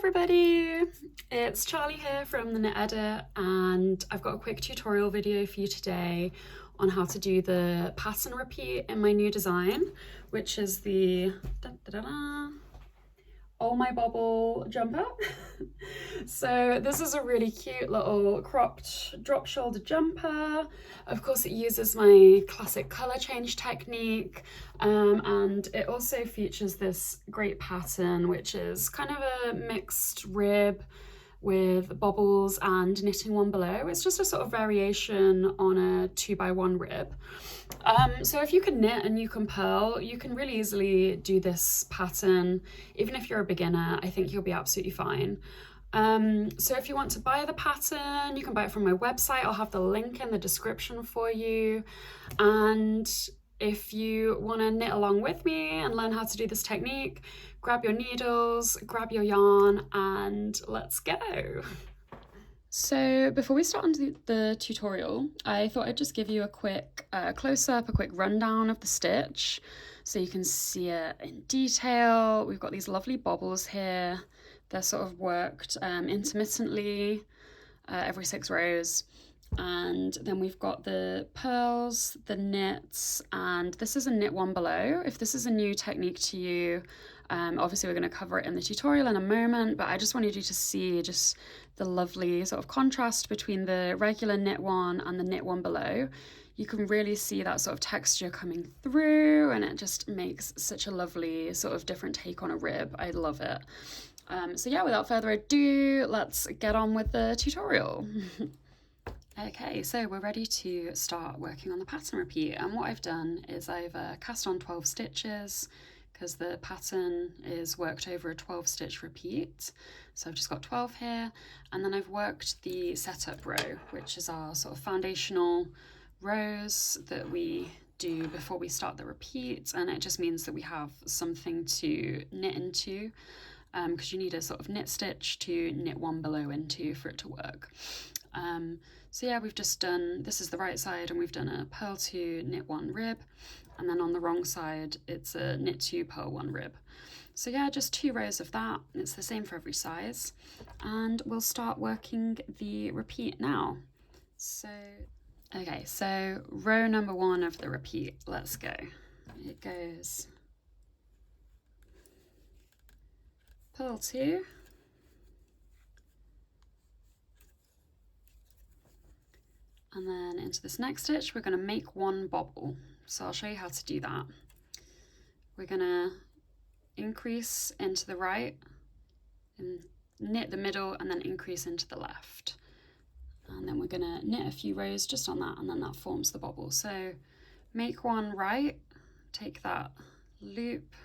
everybody, it's Charlie here from the Knit Edit, and I've got a quick tutorial video for you today on how to do the pass and repeat in my new design, which is the All My Bobble jumper. So this is a really cute little cropped drop shoulder jumper. Of course, it uses my classic color change technique, and it also features this great pattern, which is kind of a mixed rib with bobbles and knitting one below. It's just a sort of variation on a 2x1 rib. So if you can knit and you can purl, you can really easily do this pattern. Even if you're a beginner, I think you'll be absolutely fine. So if you want to buy the pattern, you can buy it from my website. I'll have the link in the description for you. And if you want to knit along with me and learn how to do this technique, grab your needles, grab your yarn, and let's go. So before we start on the tutorial, I thought I'd just give you a quick close-up, a quick rundown of the stitch so you can see it in detail. We've got these lovely bobbles here. They're sort of worked intermittently every 6 rows. And then we've got the purls, the knits, and this is a knit one below. If this is a new technique to you, obviously we're going to cover it in the tutorial in a moment, but I just wanted you to see just the lovely sort of contrast between the regular knit one and the knit one below. You can really see that sort of texture coming through, and it just makes such a lovely sort of different take on a rib. I love it. So yeah, without further ado, let's get on with the tutorial. Okay, so we're ready to start working on the pattern repeat, and what I've done is I've cast on 12 stitches because the pattern is worked over a 12 stitch repeat. So I've just got 12 here, and then I've worked the setup row, which is our sort of foundational rows that we do before we start the repeat, and it just means that we have something to knit into, because you need a sort of knit stitch to knit one below into for it to work. So yeah, we've just done, this is the right side, and we've done a purl 2, knit 1 rib, and then on the wrong side it's a knit 2, purl 1 rib. So yeah, just 2 rows of that. It's the same for every size, and we'll start working the repeat now. So okay, so row number 1 of the repeat, let's go. It goes purl 2, and then into this next stitch we're going to make 1 bobble. So I'll show you how to do that. We're going to increase into the right and knit the middle, and then increase into the left, and then we're going to knit a few rows just on that, and then that forms the bobble. So make 1 right, take that loop,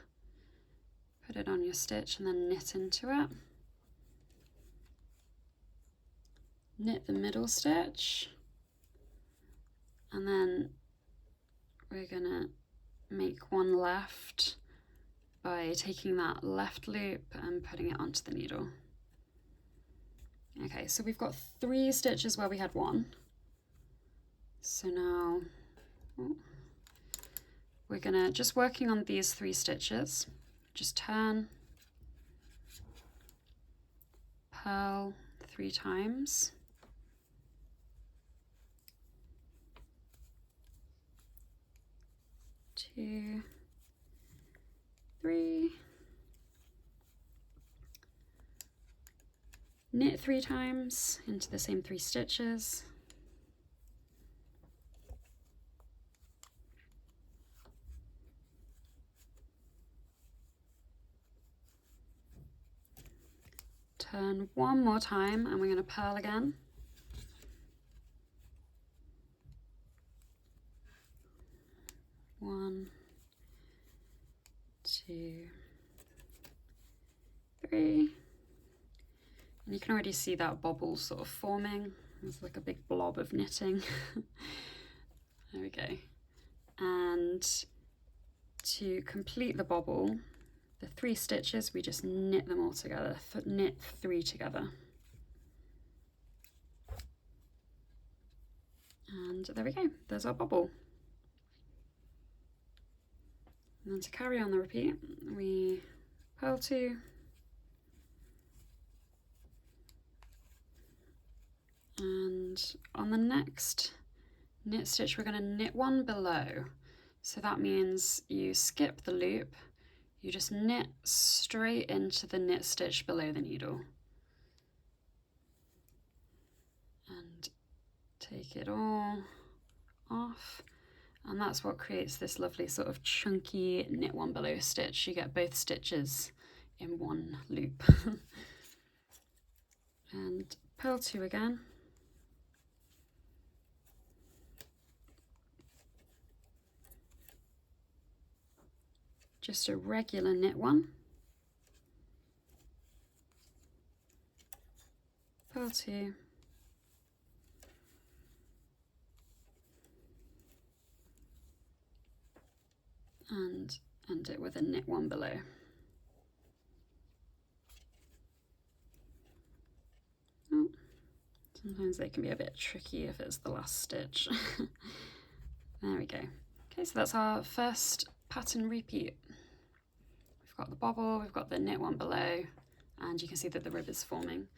put it on your stitch, and then knit into it. Knit the middle stitch, and then we're gonna make 1 left by taking that left loop and putting it onto the needle. Okay, so we've got 3 stitches where we had 1. So now we're gonna, just working on these 3 stitches, just turn, purl 3 times, two, 3, knit 3 times into the same 3 stitches, turn 1 more time, and we're going to purl again. One, 2, 3, and you can already see that bobble sort of forming. It's like a big blob of knitting. There we go. And to complete the bobble, the 3 stitches, we just knit them all together, knit 3 together. And there we go, there's our bobble. And then to carry on the repeat, we purl 2, And on the next knit stitch, we're going to knit one below. So that means you skip the loop, you just knit straight into the knit stitch below the needle. And take it all off. And that's what creates this lovely sort of chunky knit one below stitch. You get both stitches in one loop. And purl 2 again. Just a regular knit one. Purl 2. And end it with a knit one below. Oh, sometimes they can be a bit tricky if it's the last stitch. There we go. Okay, so that's our first pattern repeat. We've got the bobble, we've got the knit one below, and you can see that the rib is forming.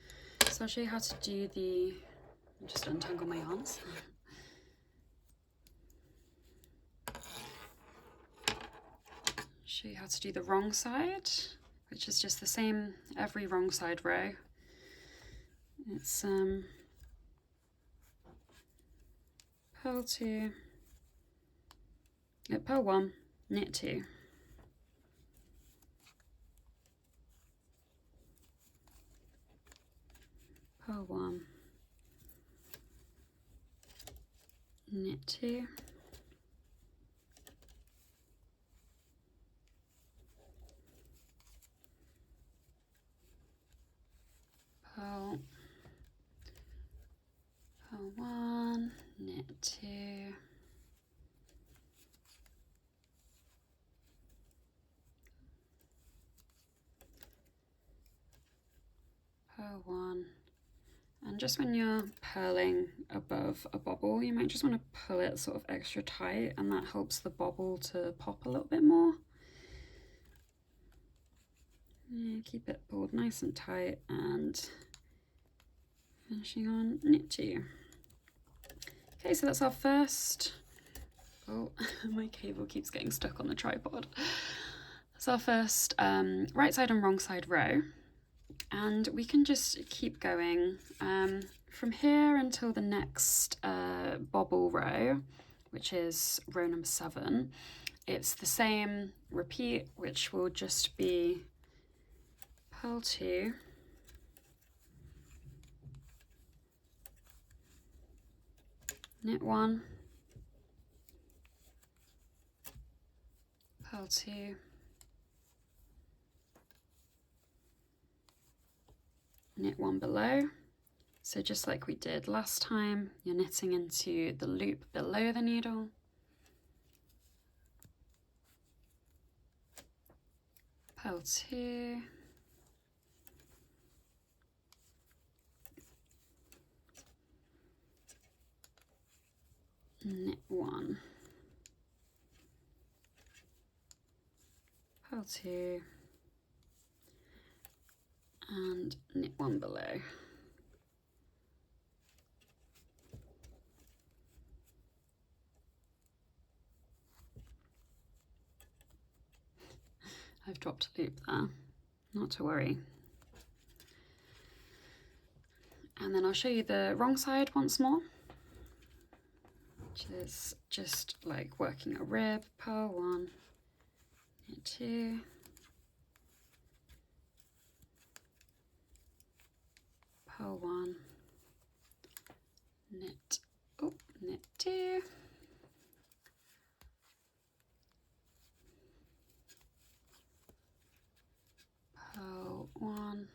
So I'll show you how to do the, just untangle my yarns. Show you how to do the wrong side, which is just the same every wrong side row. It's purl 2, purl 1, knit 2. Purl 1, knit 2. Purl 1, knit 2, purl 1, and just when you're purling above a bobble, you might just want to pull it sort of extra tight, and that helps the bobble to pop a little bit more. Yeah, keep it pulled nice and tight, and finishing on knit 2. Okay, so that's our first, oh, my cable keeps getting stuck on the tripod. That's our first right side and wrong side row, and we can just keep going from here until the next bobble row, which is row number 7. It's the same repeat, which will just be purl 2, knit 1, purl 2, knit 1 below. So just like we did last time, you're knitting into the loop below the needle. Purl 2, knit 1, purl 2, and knit 1 below. I've dropped a loop there, not to worry. And then I'll show you the wrong side once more, which is just like working a rib. Purl 1, knit 2, purl 1, knit 2, purl 1,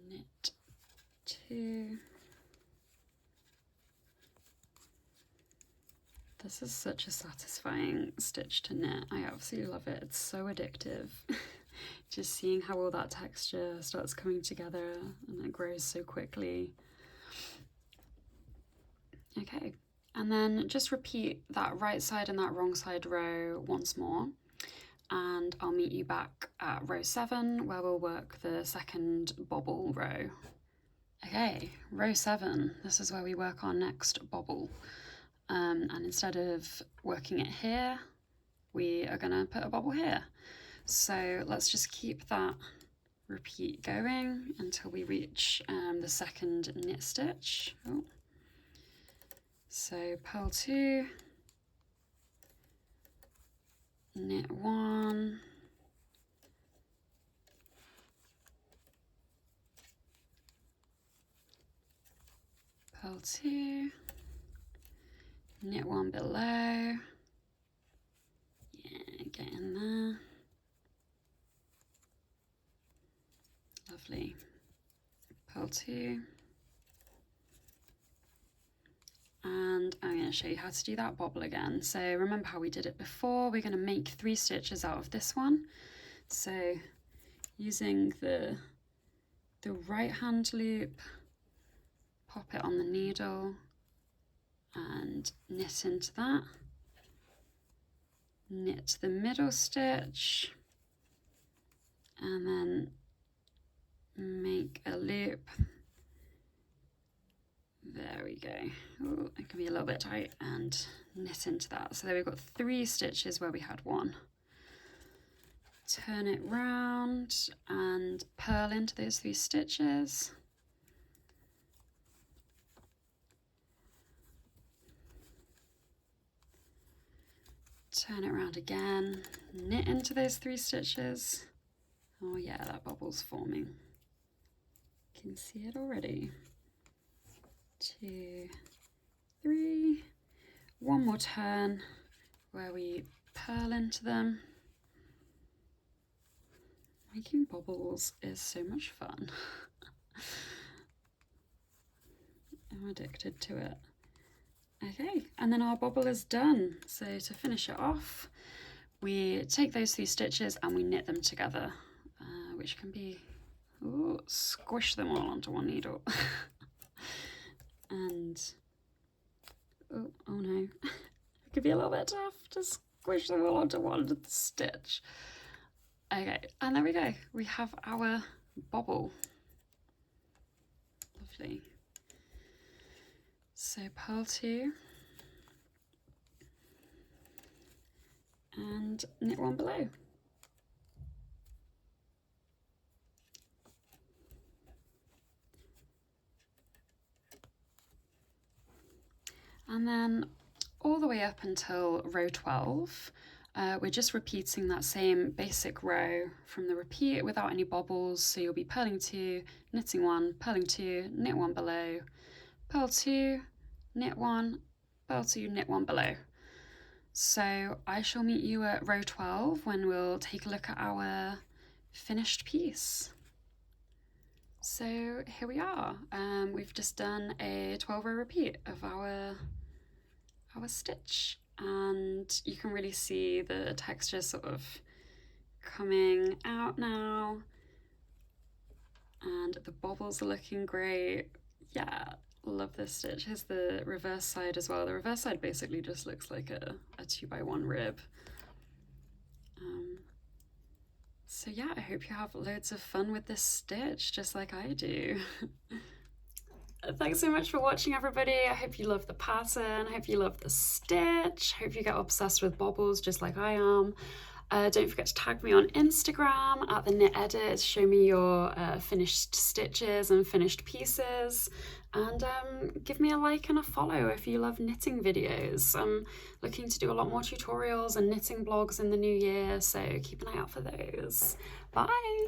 knit 2. This is such a satisfying stitch to knit. I absolutely love it. It's so addictive. Just seeing how all that texture starts coming together and it grows so quickly. Okay, and then just repeat that right side and that wrong side row once more. and I'll meet you back at row 7 where we'll work the second bobble row. Okay, row 7, this is where we work our next bobble. And instead of working it here, we are going to put a bobble here. So let's just keep that repeat going until we reach the second knit stitch. Oh. So purl 2, knit 1, purl 2, knit 1 below, yeah, get in there, lovely, purl 2, and I'm going to show you how to do that bobble again. So remember how we did it before, we're going to make 3 stitches out of this one. So using the right hand loop, pop it on the needle and knit into that, knit the middle stitch, and then make a loop. There we go. Oh, it can be a little bit tight, and knit into that. So there we've got 3 stitches where we had 1. Turn it round and purl into those 3 stitches. Turn it around again, knit into those 3 stitches. Oh yeah, that bubble's forming. You can see it already. 2, 3, one more turn where we purl into them. Making bobbles is so much fun. I'm addicted to it. Okay, and then our bobble is done. So to finish it off, we take those 3 stitches and we knit them together, which can be, ooh, squish them all onto one needle. And, oh no, it could be a little bit tough to squish them all onto one stitch. Okay, and there we go. We have our bobble. Lovely. So purl 2 and knit 1 below. And then all the way up until row 12, we're just repeating that same basic row from the repeat without any bobbles. So you'll be purling 2, knitting 1, purling 2, knit 1 below, purl 2, knit 1, purl 2, knit 1 below. So I shall meet you at row 12 when we'll take a look at our finished piece. So here we are. We've just done a 12-row repeat of our stitch, and you can really see the texture sort of coming out now, and the bobbles are looking great. Yeah, love this stitch. Here's the reverse side as well. The reverse side basically just looks like a 2x1 rib. So yeah, I hope you have loads of fun with this stitch, just like I do. Thanks so much for watching, everybody. I hope you love the pattern. I hope you love the stitch. I hope you get obsessed with bobbles just like I am. Don't forget to tag me on Instagram at the Knit Edit. Show me your finished stitches and finished pieces. And give me a like and a follow if you love knitting videos. I'm looking to do a lot more tutorials and knitting blogs in the new year, so keep an eye out for those. Bye!